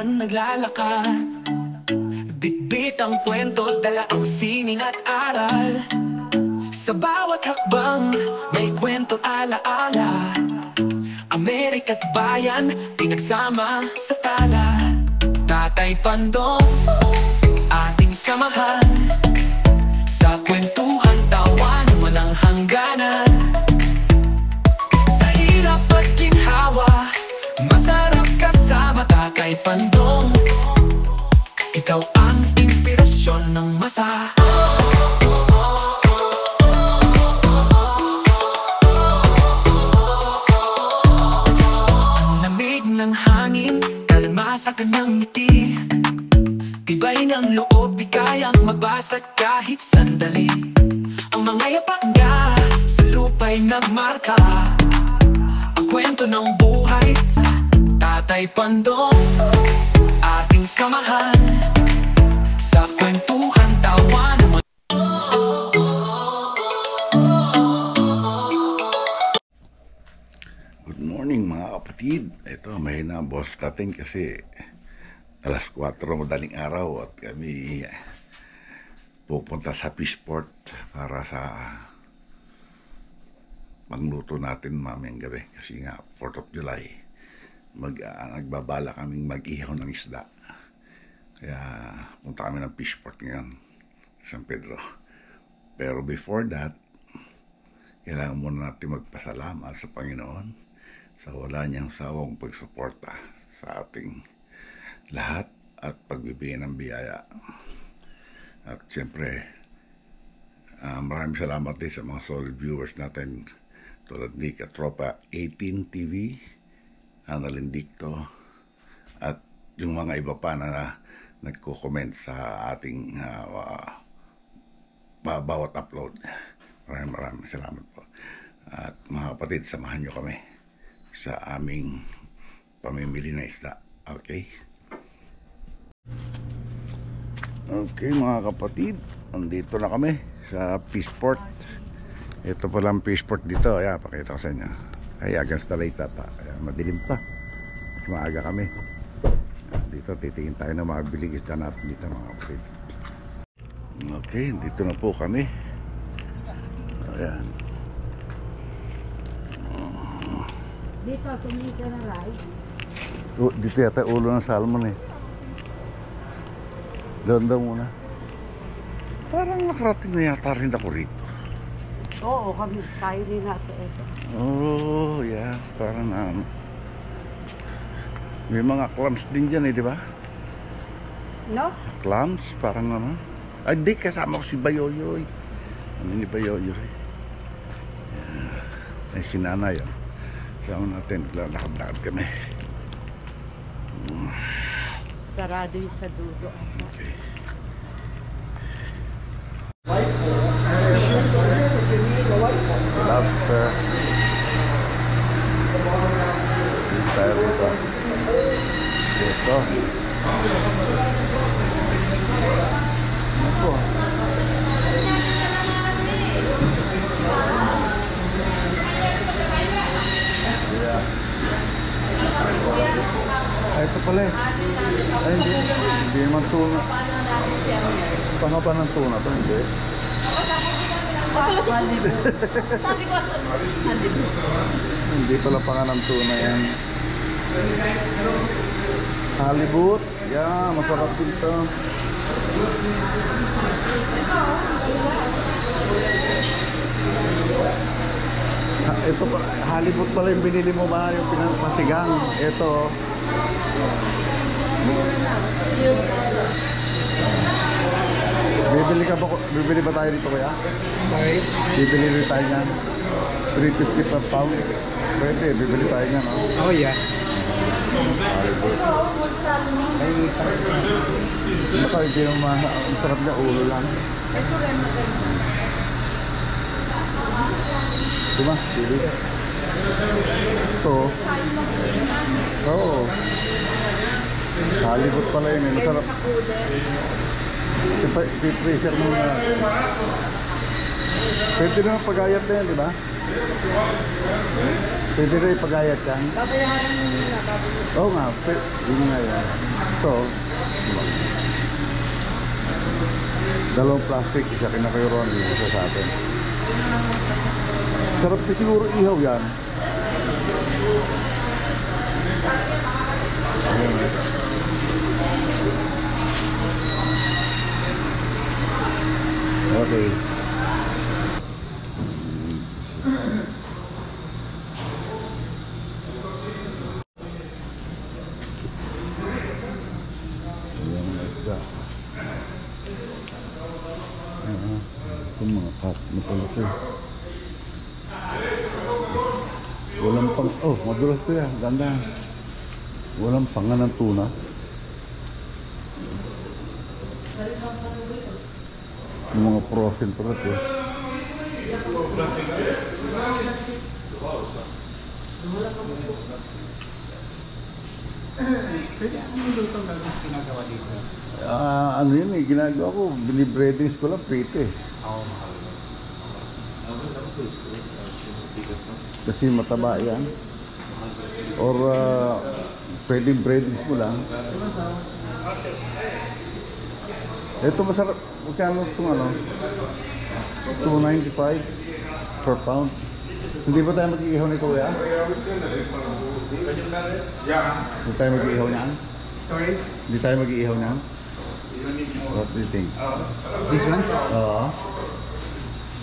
minsan naglalakad. Bitbit ang kwento, dala ang sining at aral. Sa bawat hakbang, may kwento alaala. Amerika't bayan, pinagsama sa tala. Tatay Pandong, ating samahan. Sa kwentuhan, tawanan, walang hangganan. Sa hirap at ginhawa, masarap kasama Tatay Pandong. Ikaw ang inspirasyon ng masa. Ang lamig ng hangin, kalma sa kanyang ngiti. Tibay ng loob, di kayang mabasag kahit sandali. Ang mga yapak niya sa lupa'y nagmarka. Ang kwento ng buhay, Tatay Pandong, ating samahan. Sa kwentuhan, tawanan. Good morning mga kapatid. Ito, mahina ang boss natin kasi alas 4 madaling araw at kami pupunta sa Fishport para sa pangluto natin mamayang gabi kasi nga 4th of July nagbabala kaming mag-ihaw ng isda, kaya punta kami ng Fishport ngayon sa San Pedro. Pero before that, kailangan muna natin magpasalamat sa Panginoon sa wala niyang sawang pagsuporta sa ating lahat at pagbibigay ng biyaya. At siyempre, maraming salamat din sa mga solid viewers natin tulad ni Katropa 18 TV, Annalyn Dicto, at yung mga iba pa na nagko-comment sa ating bawat upload. Maraming salamat po. At mga kapatid, samahan nyo kami sa aming pamimili na isda. Okay? Okay mga kapatid, andito na kami sa Fishport. Ito pala ang Fishport dito. Ayan, pakita ko sa inyo. Ay, against the light ata. Ayan, madilim pa. Mas maaga kami. Ayan, dito titingin tayo na mga biling isda natin dito mga kapatid. Okay, dito na po kami. Ayan. Dito, tumingin ka na ride. Dito yata ulo ng salmon eh. Doon daw muna. Parang nakarating na yata rin ako rito. Oo, kami tayo rin natin ito. Oh, yeah. Parang may mga clams din dyan eh, di ba? No? Clams, parang ano. Ay, di, kasama ko si Bayoyoy. Ano ni Bayoyoy? Yeah. Ay, si Nanay. Sama natin, lakad-lakad kami. Sarado yung sa dulo. Okay. Lobster. Dito. Ito. Ito. Yeah. Ay, ito pala eh. Ay, hindi naman tuna. Pangaba ng tuna ito, hindi. Sabi ko, Hindi pala panga ng tuna yan. Halibut. Yeah, masarap din ito. Ito pa, halibut pala yung binili mo ba? Yung pinapasigang. Ito. Bibili ba tayo dito kuya? Sorry? Bibili rin tayo niyan. 350 per pound. Pwede, bibili tayo niyan. No? Oh yeah. Baka hindi naman ang sarap niya, ulo lang. Diba? Bili. Ito. Oo. Halibut pala yun. Masarap. I-pressure mo na. Pwede naman pag-ayat na yan, di ba? Pwede rin ipagayat yan. Babayaran mo nila, babayaran. Oo nga, yun nga yan. Ito, dalawang plastic, isa kinakayuron, isa sa atin. Sarap din siguro ihaw yan. Okay. Ito mga cut na pala ito. Walang pang... Oh, madulas ito yan. Ganda. Walang panga ng tuna. Yung mga frozen pala ito. Ano yun eh, ginagawa ko, binibreadings ko lang, prito eh. Kasi mataba yan. Or pwedeng breadings mo lang. Ito masarap, magkano itong ano? $2.95 per pound. Hindi ba tayo mag-iihaw ni Kuya? Hindi tayo mag-iihaw niyan? Sorry? Hindi tayo mag-iihaw niyan? What do you think? This one? Oo.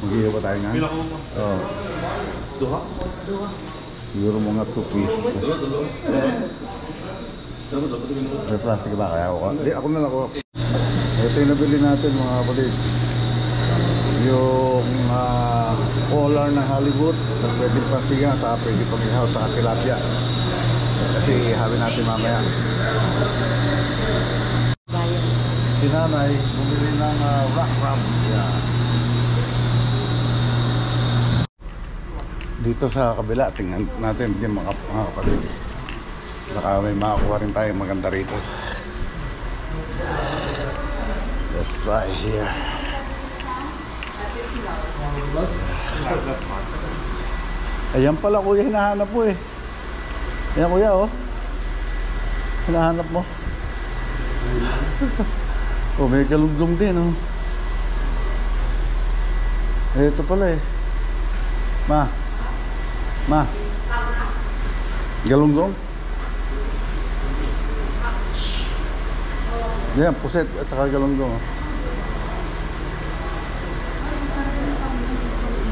Mag-iihaw pa tayo niyan? Oo. Duha? Siguro mga 2 pieces. May plastic ba? Kaya ako? Hindi, ako na lang ako. Ito yung nabili natin mga kapatid. Yung collar ng Hollywood na pwedeng pasiga sa pwede pang-ihaw sa tilapia. Kasi iihawin natin mamaya. Si nanay bumili ng rock crab. Yeah. Dito sa kabila, tingnan natin yung mga kapatid. Baka may makakuha rin tayo maganda rito. That's right here. Ayan pala kuya, hinahanap mo eh. Ayan kuya oh. Hinahanap mo. Oh, may galunggong din oh. Ito pala eh. Ma. Galunggong? Yan, puset at saka galunggong oh.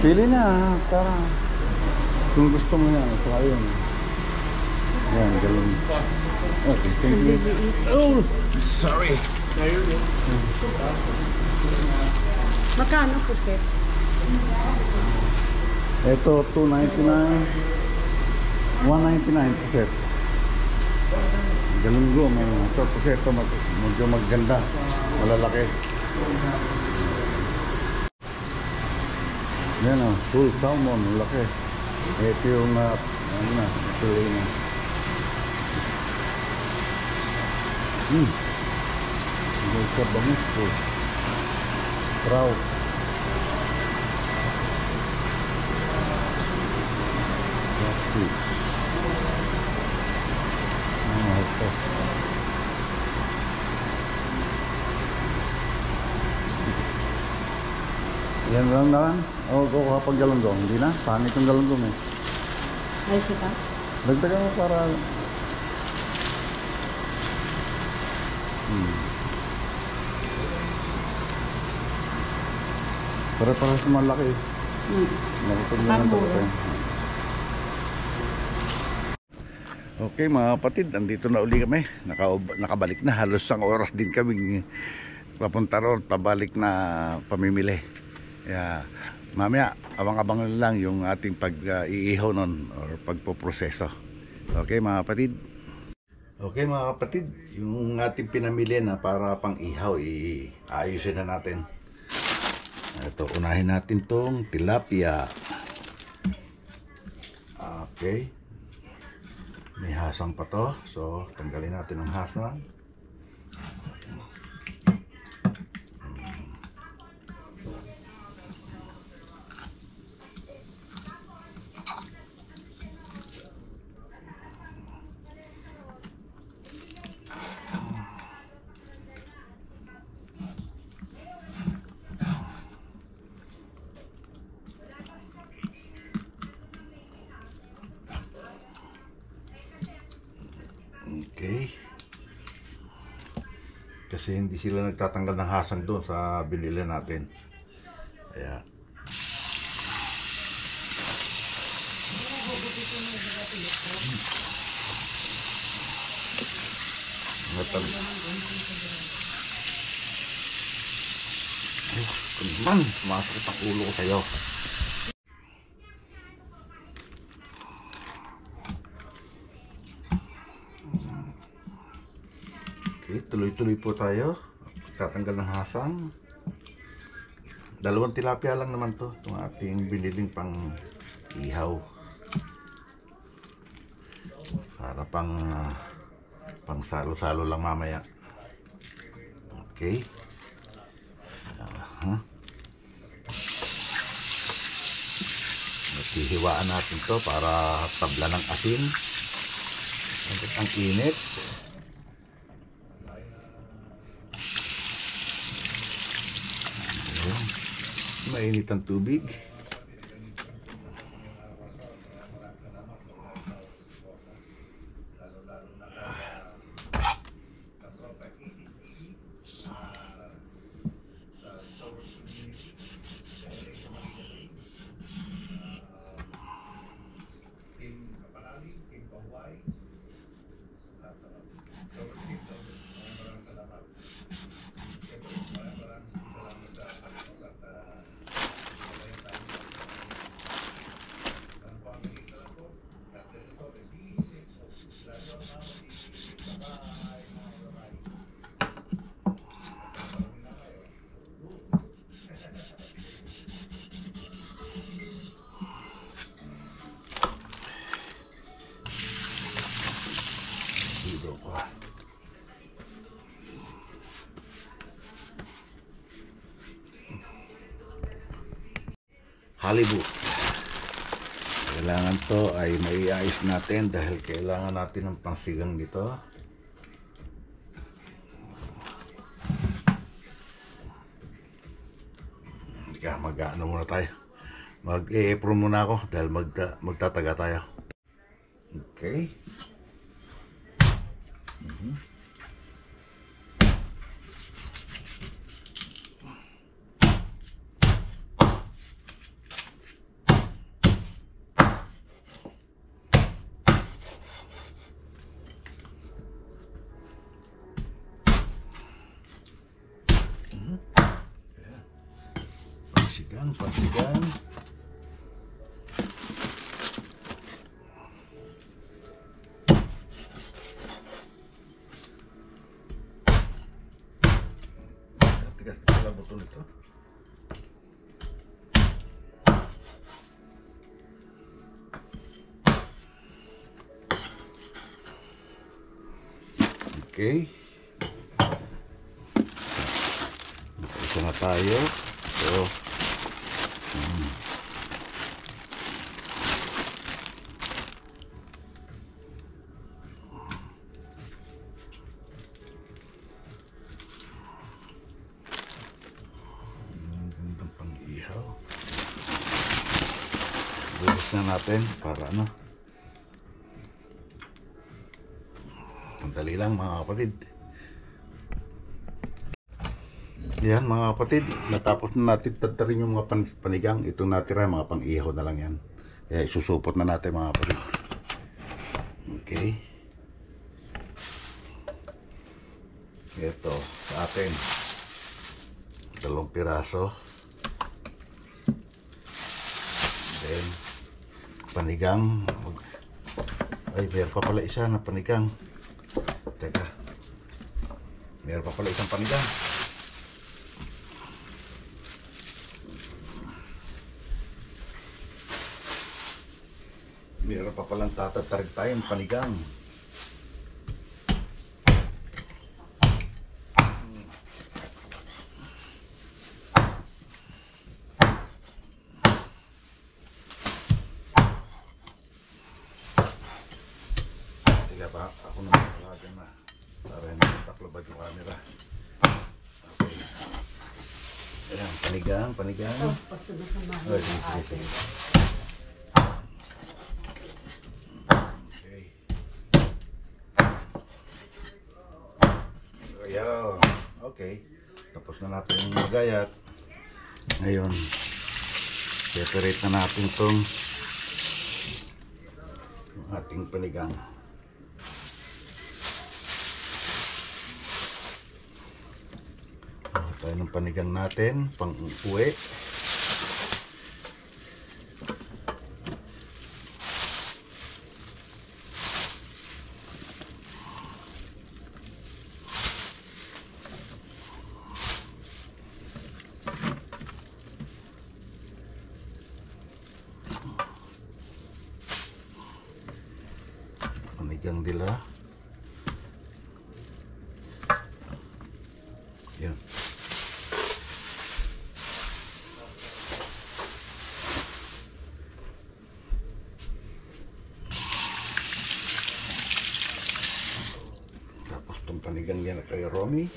Pili na, tara. Kung gusto mo yan, saka yun. Yan, galing. Okay, thank you. Oh, sorry. Magkano po, Steph? Ito, $2.99. $1.99 puset. Galunggong. Ito, puset. Ito, medyo maganda. Malalaki. Yan o, full salmon, laki. Ito yung ano na, tuloy na. Ito sa bangus po. Trout. Catfish. Ito. Yan lang na lang. O, kapag galunggong. Hindi na. Pangit yung galunggong eh. Ay, siya. Dagdagan mo para... Para sa malaki eh. Nakapag na lang ito. Okay mga kapatid, andito na uli kami. Nakabalik na. Halos isang oras din kami papunta ron. Pabalik na pamimili. Yeah. Mamaya, abang-abang lang yung ating pag-iihaw nun or pagpoproseso. Okay mga kapatid? Okay mga kapatid, yung ating pinamili na para pang ihaw, iayusin na natin. Ito, unahin natin tong tilapia. Okay. May hasang pa to. So, tanggalin natin ang hasang. Kasi hindi sila nagtatanggal ng hasang doon sa binili natin. Kaya man, sumasakit ang ulo ko sa'yo. Okay, tuloy-tuloy po tayo. Tatanggal ng hasang. Dalawang tilapia lang naman to. Itong ating biniling pang ihaw. Para pang salo-salo lang mamaya. Okay. Hihiwaan natin to para tabla ng asin. Ang init. Mainit ang tubig. Halibut. Kailangan to ay maiayos natin dahil kailangan natin ng pangsigang dito. Mag-ano muna tayo. Mag-e-apron muna ako dahil magtataga tayo. Okay. Pagsigang. Tigas pala botol ito. Okay. Isa na tayo. So, bukas na natin para ano. Sandali lang mga kapatid. Yan mga kapatid, natapos na natin tatarin yung mga panigang. Itong natira mga pang-ihaw na lang yan. Kaya isusupot na natin mga kapatid. Okay. Ito sa atin 2 piraso. Then panigang. Ay, meron pa pala isa na panigang. Teka, meron pa pala isang panigang. Meron pa palang tatatarig tayong panigang. Tiga pa, ako naman talaga na para hindi taklobad yung camera. Okay. Ayan, panigang. Oh, sige. Okay, tapos na natin yung magayat. Ngayon, separate na natin itong ating panigang. Tayo ng panigang natin pang uwi. Panigang dila. Yan. Tapos itong panigang yan kay Romy.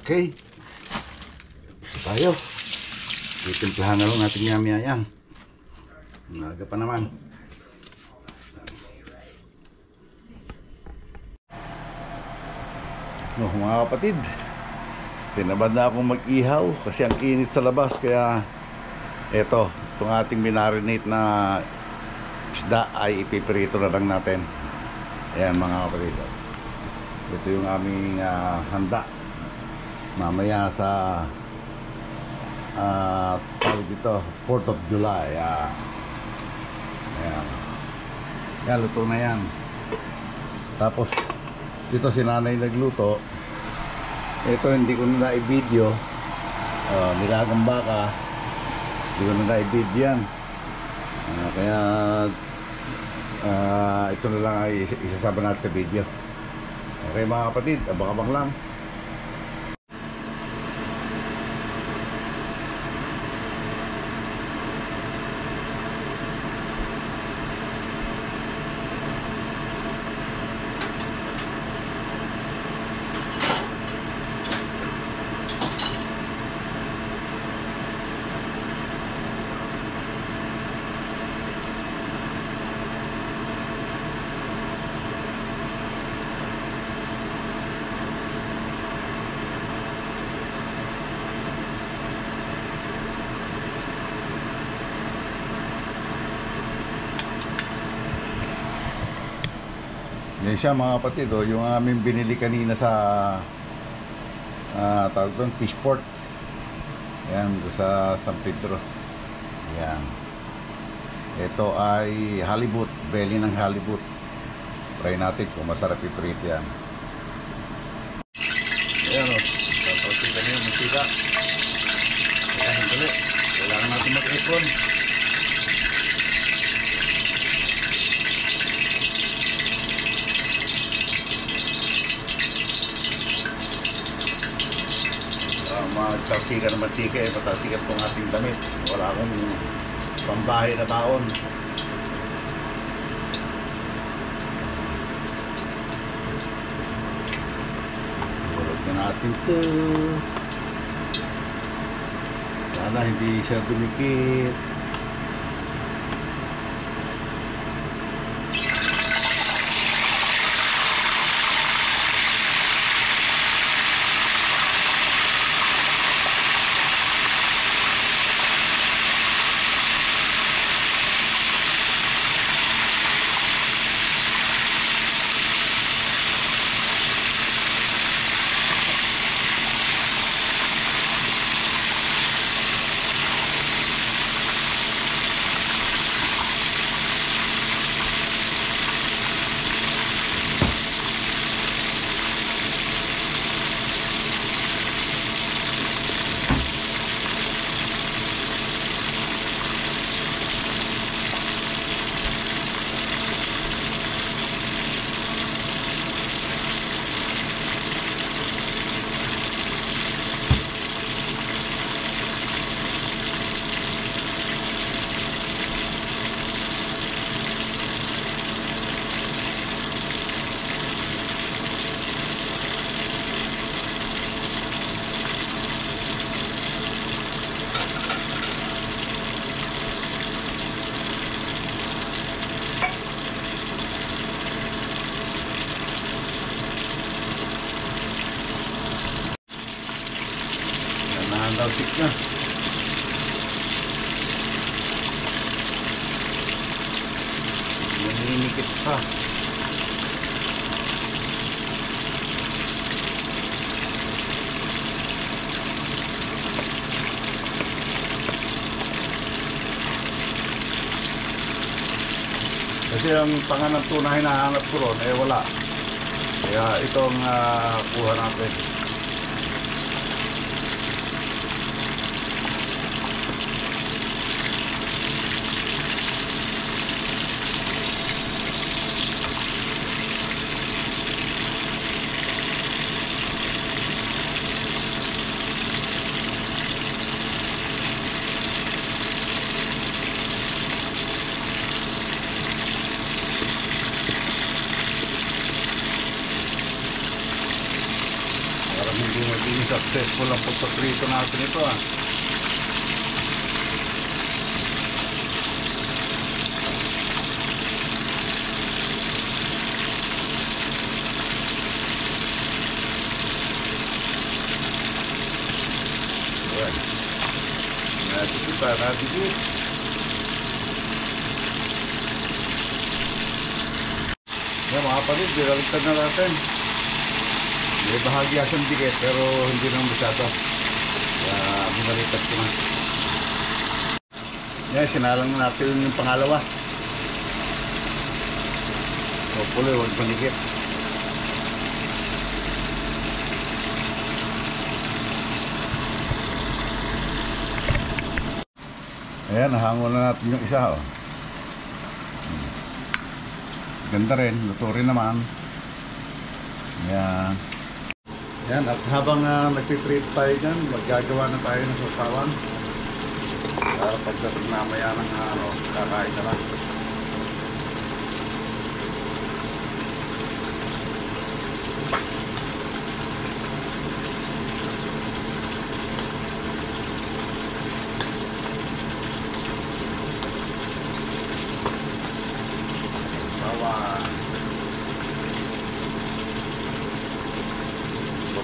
Okay. Tapos tayo. Itimplahan na lang natin yami yan. Naga pa naman. No, mga kapatid, tinabad na akong mag-ihaw kasi ang init sa labas. Kaya eto, itong ating minarinate na isda ay ipiprito na lang natin. Ayan mga kapatid, ito yung aming handa mamaya sa tawag dito 4th of July. Ayan. Yan, luto na yan. Tapos dito si nanay nagluto. Ito hindi ko na i-video. Nilagang baka, hindi ko na i-video yan. Kaya ito na lang ay isasama natin sa video. Okay mga kapatid, abang-abang lang. Yan siya mga kapatid, yung aming binili kanina sa tawag doon, Fishport. Yan, sa San Pedro. Yan. Ito ay halibut, belly ng halibut. Try natin kung masarap i-treat yan. Ayan tapos kita niyo, masika. Kaya hindi, kailangan natin mag-ipon. Magtasikan ng mantika patasikat pong ating damit. Wala akong pambahay na baon. natin to. Sana hindi siya dumikit. Nalalsik na. Naninikit pa. Kasi ang panganang tunay na hanap ko ron, eh wala. Kaya itong kuha natin. Hindi maging successful ang pagpaprito natin ito Ayan. Natikip pa, natikip. Yan mga kapatid, binaligtad na natin. May bahagya siyang dikit pero hindi naman masyado. Kaya binalikat ko na. Yan, sinalang natin yung pangalawa. Hopefully, huwag manikit. Ayan, nahangon na natin yung isa. Ganda rin, luto rin naman. Ayan. Yan, at habang nagpiprito tayo dyan, maggagawa na tayo ng sasawan para pagdating mamaya ng kakain na lang.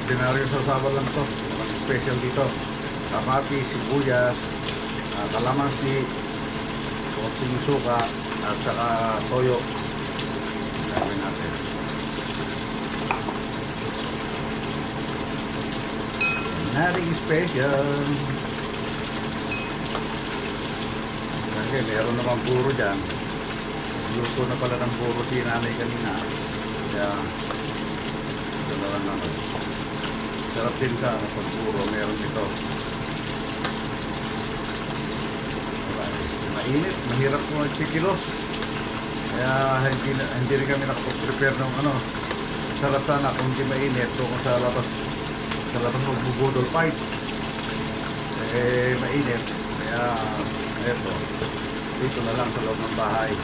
Ordinaryo sasawa lang to. Walang special dito. Kamati, sibuyas, kalamansi, konting suka, at saka toyo. Gawin natin. Nothing special. Kasi meron naman puro dyan. Luto na pala ng puro si nanay kanina. Kaya ito na lang naman. Sarap din sa pag puro meron ito. Mainit, mahirap po magsikilos. Kaya hindi rin kami nakapag-prepare ng sarap sana kung hindi mainit. So kung sa labas magbubudol fight, eh mainit. Kaya eto, dito na lang sa loob ng bahay.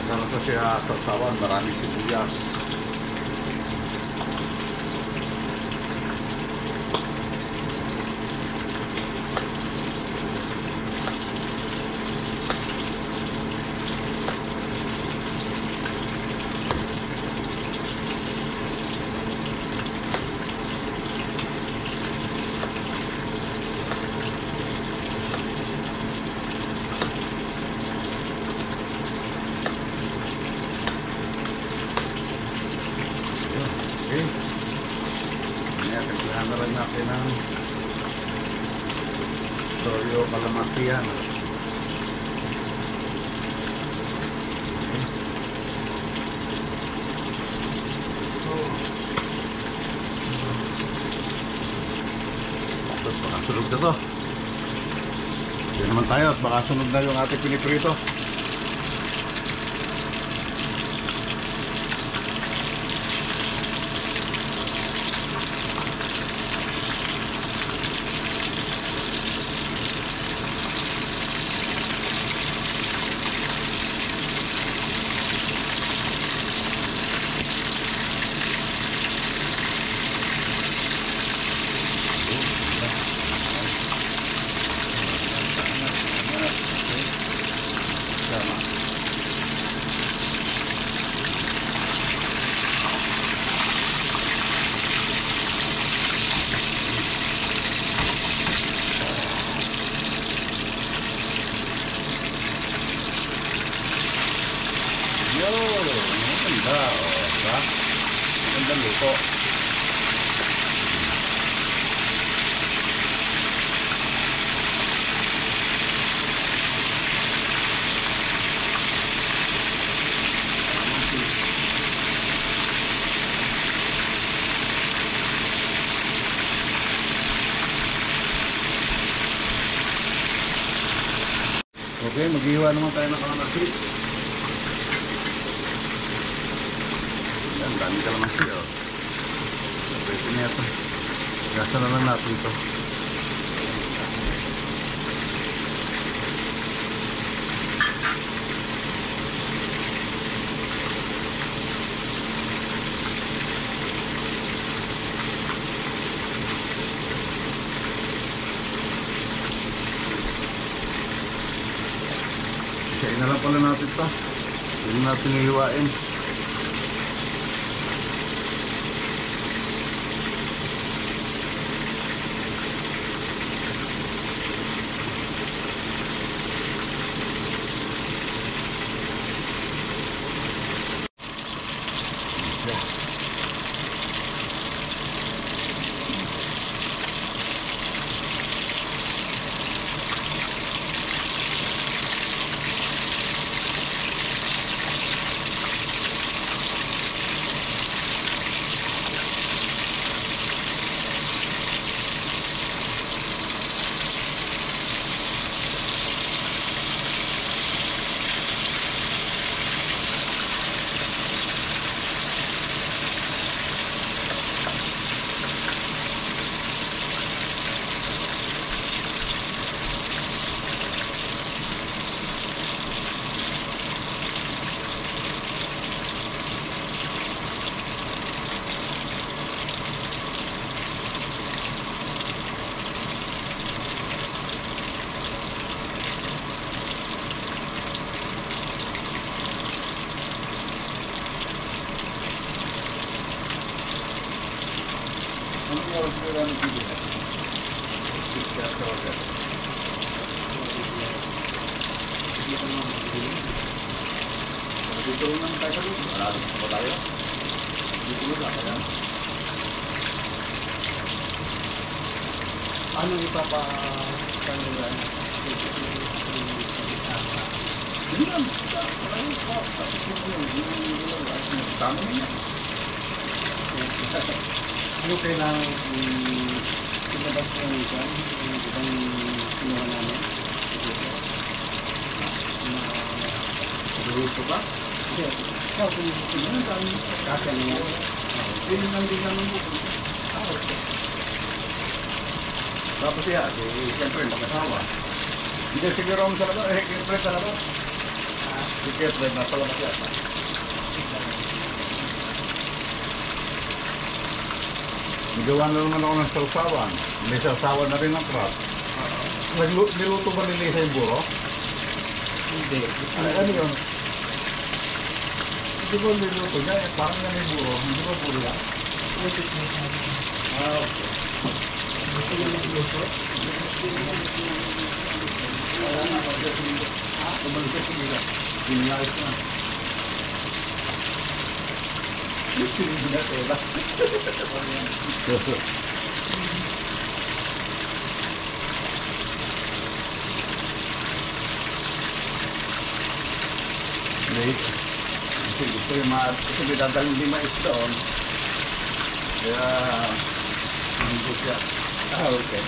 Masarap na siya sarsawan, maraming sibuyas. Okay. Ngayon, kailangan na lang natin ng toyo kalamansi yan. Tapos baka sunog na to. Diyan naman tayo at baka sunog na yung ating piniprito. Maganda, diba? Magandang luto. Okay, maghiwa naman tayo ng kalamansi. Ang dami kalamansi, oh. Pwede na ito. Gasa na lang natin ito. Isain na lang pala natin ito. Hindi natin ihiwain. oras ko lang nagpili. Dito lang tayo sa dito. Marami pa tayo. Dito lang kaya. Ano ipapakanulan? Hindi lang. Marami pa. Tapos yung tama na yan. Ano kailangan ilabas ng ikan? Yung ibang sinuha namin? Luto ba? Hindi. Ikaw, kung gusto mo, kasya niya. Hindi lang din naman mo. Tapos yan, siyempre mag-asawa. Hindi siguro ang sa labas, siyempre sa labas. Siyempre, nasa labas yata. Nagawa na naman ako ng sausawan. May sausawan na rin ang crab. Niluto ba ni Lisa yung buro? Hindi. Ano yun? Hindi ba niluto niya? Parang yan yung buro. Hindi ba buro yan? Okay. Gusto mo magluto? Pinayos na. Pinayos na tela. Kasi gusto yung kasi dadalhin din mais doon. Kaya, hindi siya. Okay.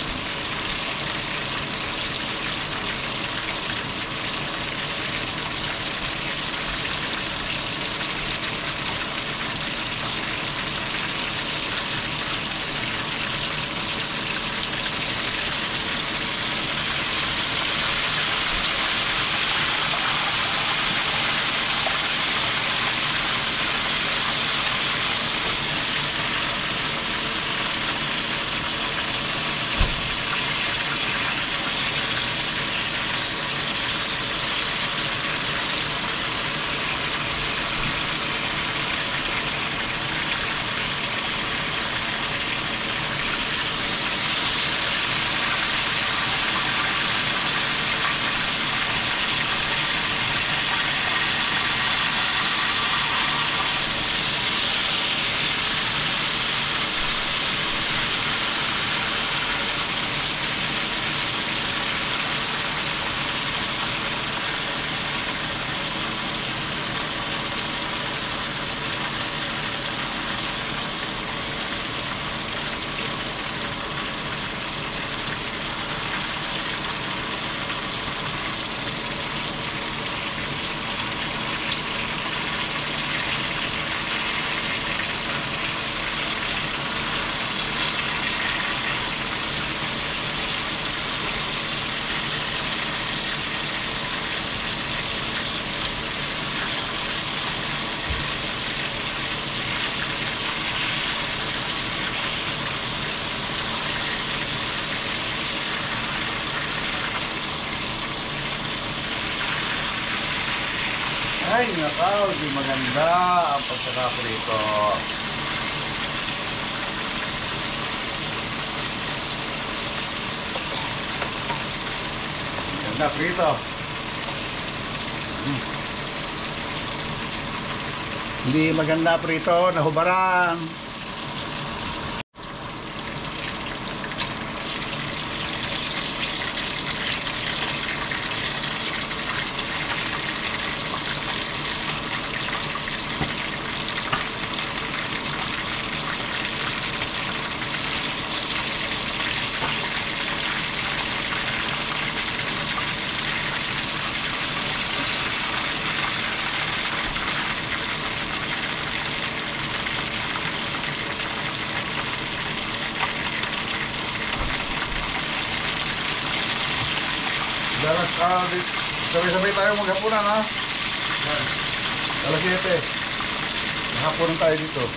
Ay, nakaw, di maganda ang pagkakaprito. Ganda, prito. Hindi maganda prito, nahubaran. Dalas, sabay-sabay tayo maghapunan, ha? Alas 7. Maghapunan tayo dito.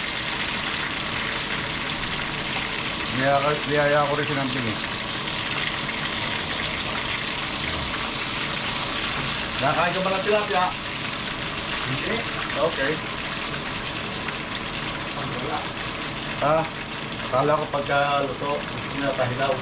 Niyaya ko rin sinamping, eh. Nakakain ka ba ng tilapia? Hindi. Okay. Ha? Akala ko pagka luto, tinatahilaw.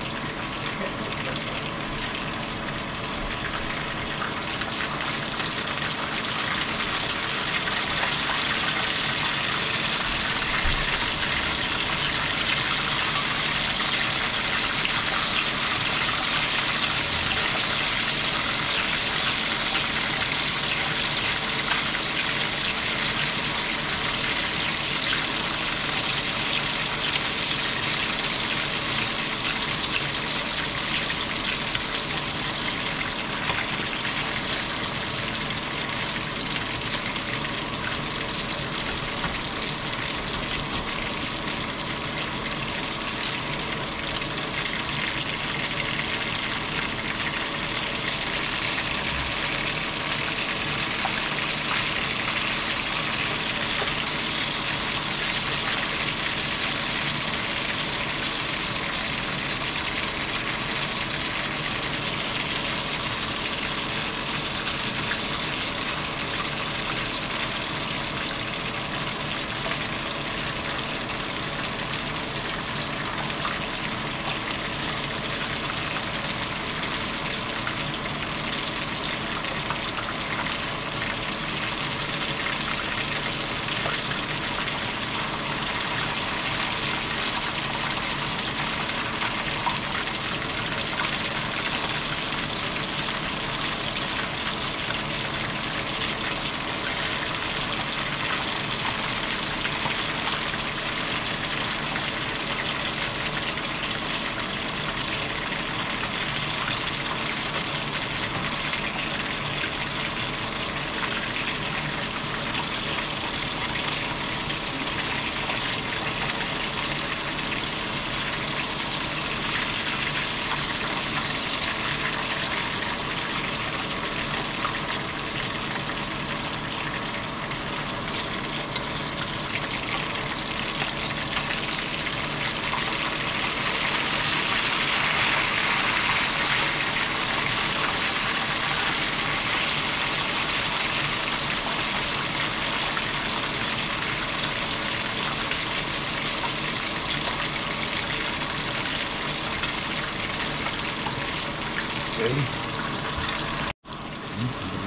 Okay.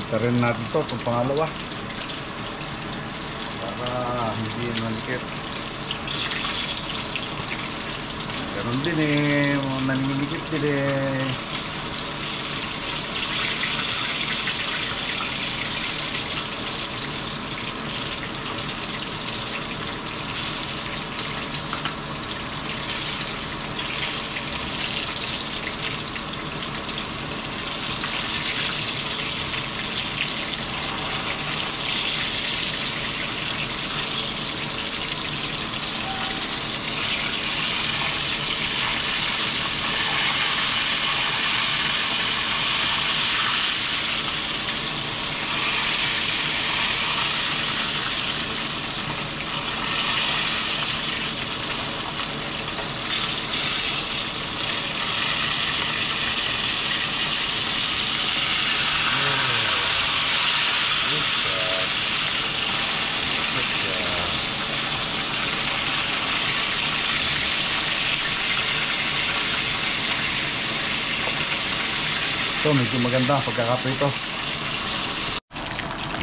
Kita rin natin to itong pangalawa para hindi manikit. Ganun din naninikit din ito. Medyo maganda ang pagkakaprito.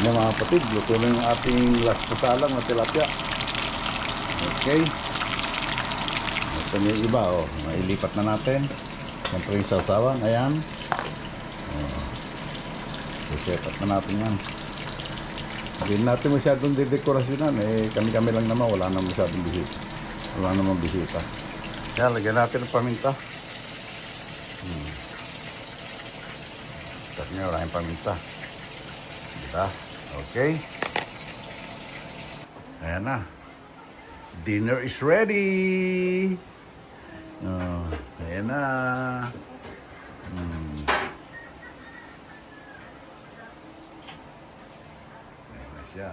Yan mga kapatid, luto na yung ating last pasalang na tilapia. Okay. Ito na yung iba, mailipat na natin. Siyempre yung sausawan, ayan. Set up na natin yan. Hindi natin masyadong dedekorasyonan, kami-kami lang naman, wala naman masyadong bisita. Wala naman bisita. Yan, lagyan natin ng paminta. Tapos nga, wala yung paminta. Diba? Okay. Ayan na. Dinner is ready. Ayan na. Ayan na siya.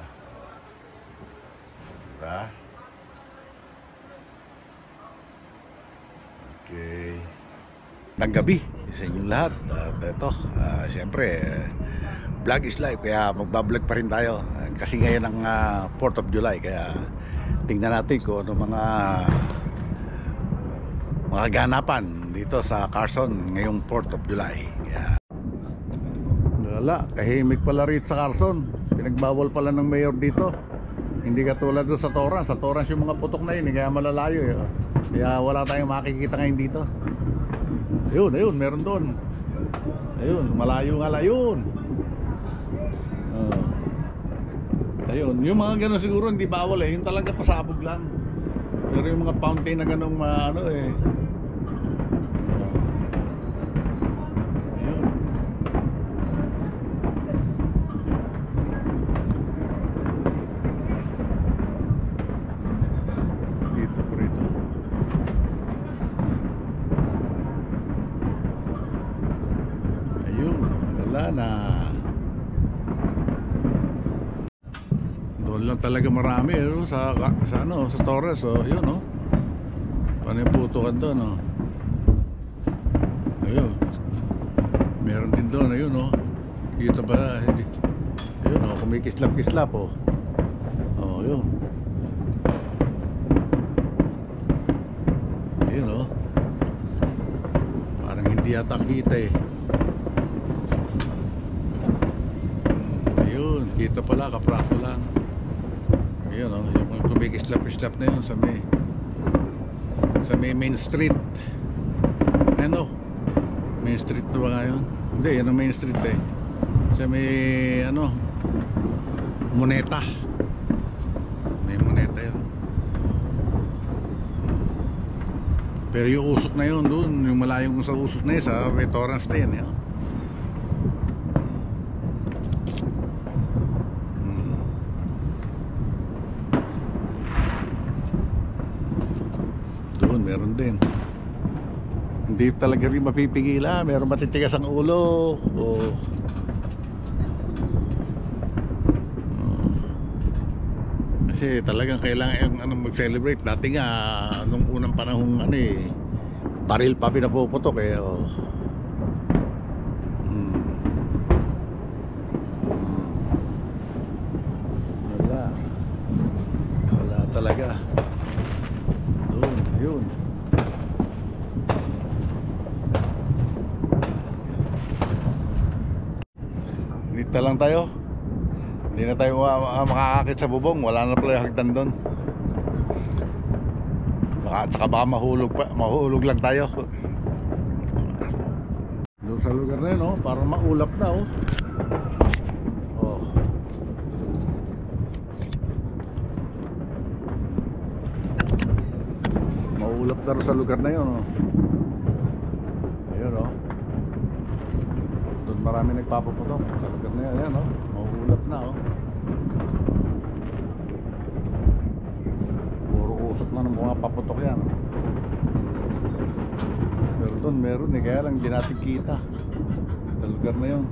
Diba? Okay. Ng gabi sa inyong lahat. At ito, siyempre, vlog is life, kaya magbablog pa rin tayo. Kasi ngayon ang 4th of July, kaya tingnan natin kung ano mga mga ganapan dito sa Carson ngayong 4th of July. Yeah. Wala, tahimik pala rito sa Carson. Pinagbawal pala ng mayor dito. Hindi katulad doon sa Torrance. Sa Torrance yung mga putok na yun, kaya malalayo eh. Kaya wala tayong makikita ngayon dito. Ayun, meron doon. Ayun, malayo nga ayun. Ayun, yung mga gano'n siguro hindi bawal eh. Yung talaga pasabog lang. Pero yung mga fountain na gano'ng ano eh. Ayun. Dito po rito. Ayun, wala na. Doon lang talaga marami sa Torres yun paano yung putukan doon ayun, meron din doon ayun kita ba hindi ayun kumikislap-kislap yun ayun parang hindi yata kita eh. Ayun, kita pala, kapraso lang. Ayun yung kumikislap-kislap na yun sa may main street. Main street na ba nga yun? Hindi, yan ang main street eh. Sa may Moneta. May Moneta yun. Pero yung usok na yun doon, yung malayong sa usok na yun, sa may Torrance na yun meron din. Hindi talaga rin mapipigilan. Meron matitigas ang ulo. Kasi talagang kailangan yung mag-celebrate. Dati nga nung unang panahong baril pa pinapuputok wala talaga. Yun. Dito lang tayo. Hindi na tayo makakakit sa bubong. Wala na pala yung hagdan doon. Saka baka mahulog lang tayo. Doon sa lugar na yun parang maulap na maulap na rin sa lugar na yun ayun doon marami nagpapaputok sa lugar na yun. Ayan maulap na puro usok na ng mga paputok yan pero doon meron kaya lang hindi natin kita sa lugar na yun.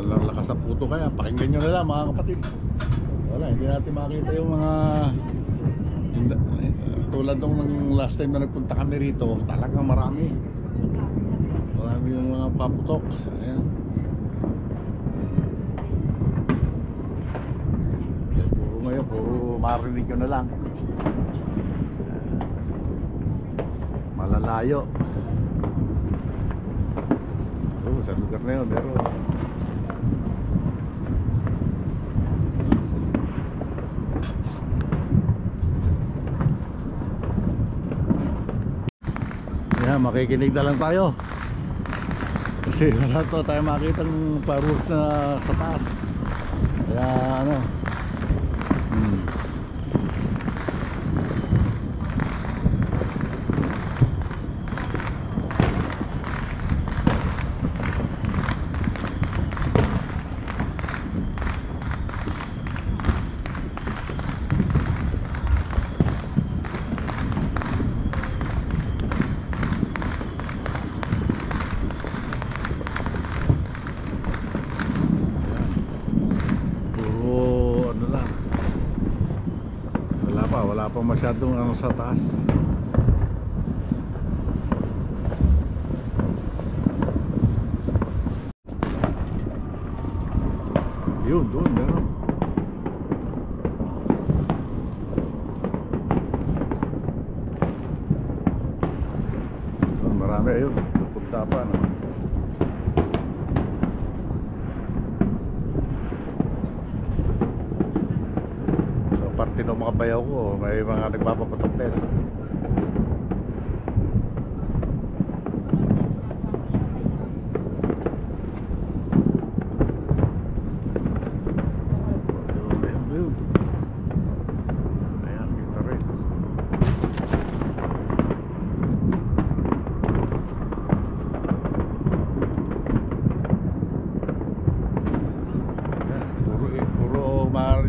Lakas sa puto kaya pakinggan nyo na lang mga kapatid. Wala, hindi natin makita yung mga tulad nung last time na nagpunta kami rito. Talagang marami yung mga paputok. Ayan. Puro ngayon, puro marinig nyo na lang. Malalayo sa lugar na yun pero makikinig na lang tayo kasi wala tayo makitang fireworks na sa taas kaya wala pa masyadong sa taas. Ayun, doon, meron. Doon, marami. Ayun, pupunta pa, no? So, parte ng mga bayaw ko, may mga nagpapapatok din.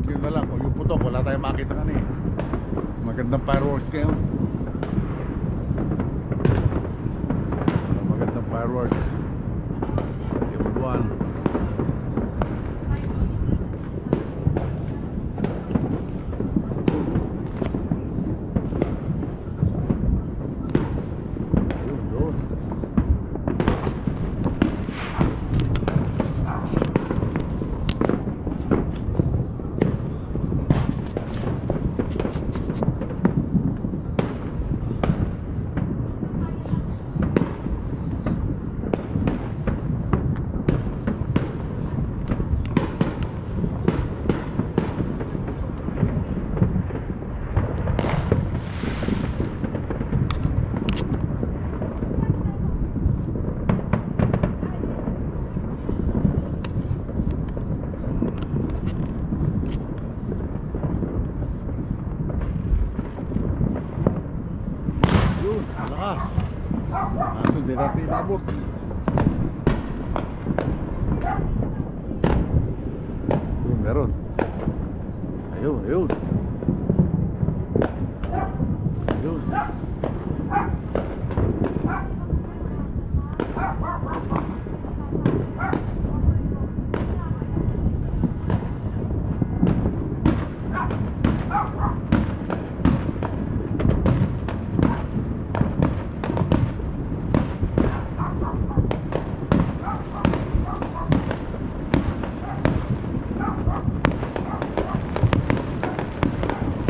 Yun na lang, kung yung putok wala tayong makita nga eh. Magandang fireworks kayo. Magandang fireworks. Table 1. Malakas. Kaso hindi natin inabot. Ayun, meron. Ayun, ayun. Ayun.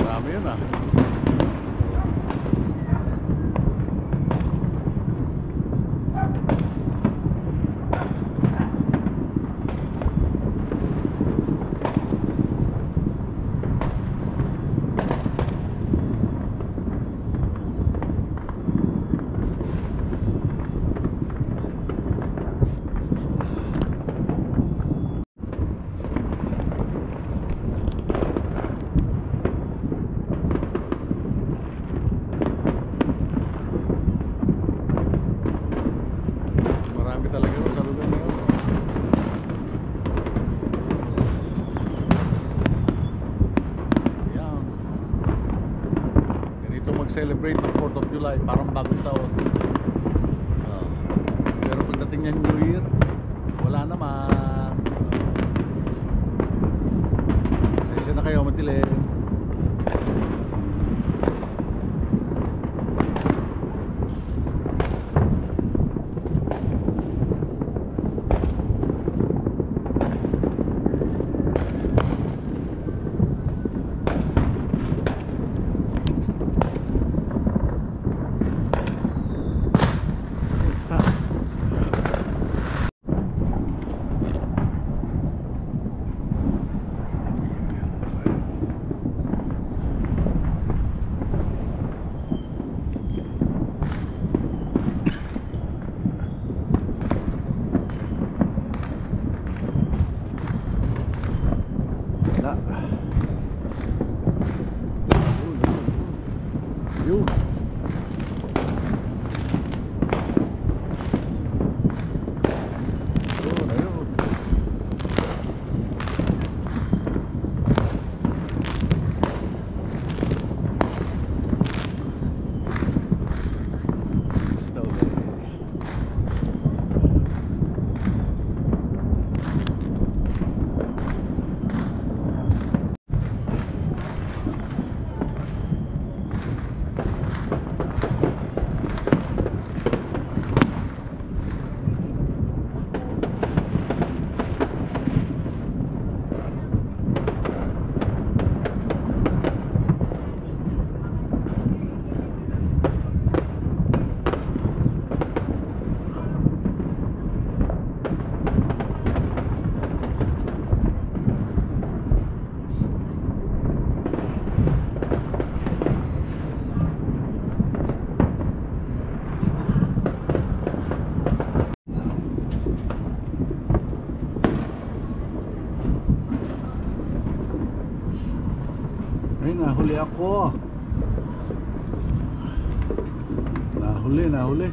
Marami yun ah. Marami talaga yun sa lugar na yun. Yan. Ganito mag-celebrate ng 4th of July, parang bagong taon. Pero pagdating ng New Year, wala naman. Sensya na kayo, madilim. Nahuli ako. Nahuli.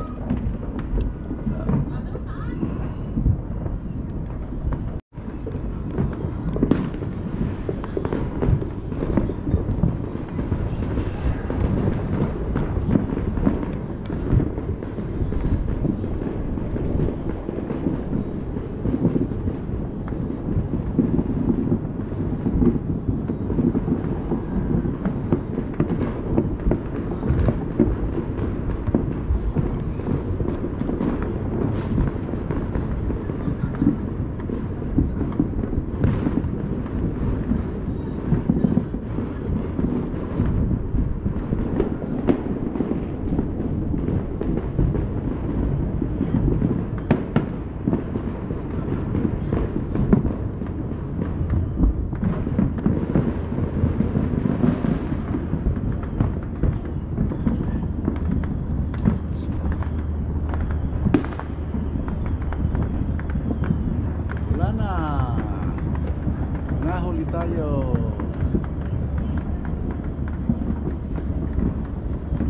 Nahuli tayo.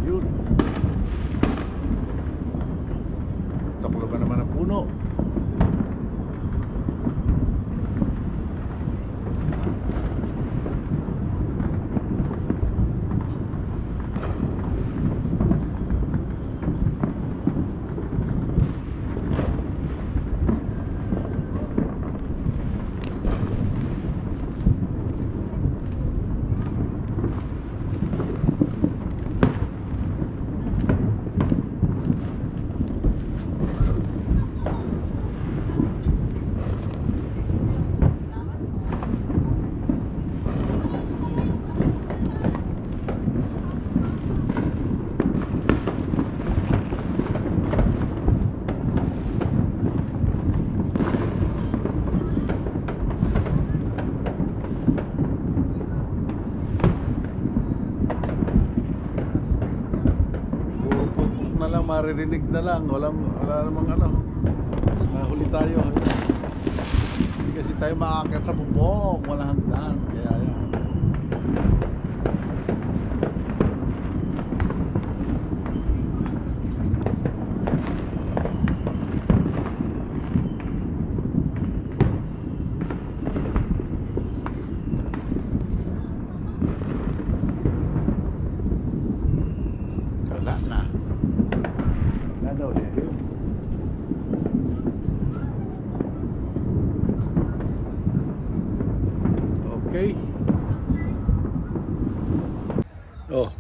Yun. Taklo ba naman ang puno? Maririnig na lang, wala namang ano. Nahuli tayo. Hindi kasi tayo maakyat sa bubong, walang hagdan. Kaya yan. Wala na. Okay.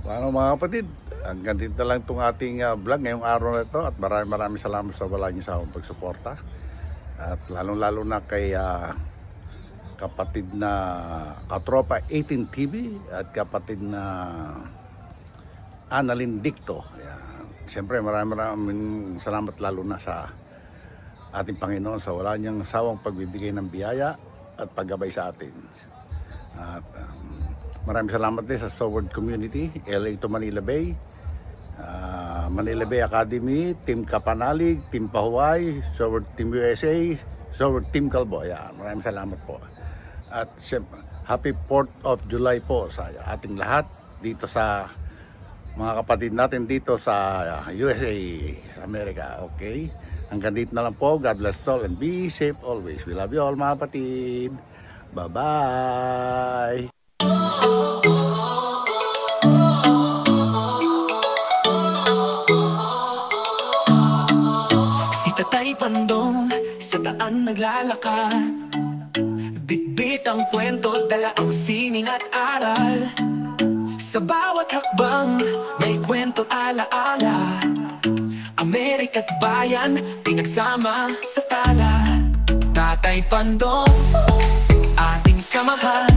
Paano mga kapatid? Hanggang dito na lang itong ating vlog ngayong araw na ito. At maraming salamat sa wala niyo sa akong pagsuporta. At lalong-lalo na kay kapatid na katropa 18 TV at kapatid na Annalyn Dicto. Siyempre maraming salamat lalo na sa ating Panginoon sa wala niyang sawang pagbibigay ng biyaya at paggabay sa atin. At maraming salamat din sa Soward Community, LA to Manila Bay, Manila Bay Academy, Team Kapanalig, Team Pahuay, Soward Team USA, Soward Team Calbo. Maraming salamat po. At happy 4th of July po sa ating lahat dito sa mga kapatid natin dito sa USA, America. Okay? Hanggang dito na lang po. God bless all and be safe always. We love you all mga kapatid. Bye-bye! Si Tatay Pandong sa daan naglalakad, bitbit ang kwento, dala ang sining at aral. Sa bawat hakbang may kwento't alaala, Amerika't bayan pinagsama sa tala. Tatay Pandong ating samahan,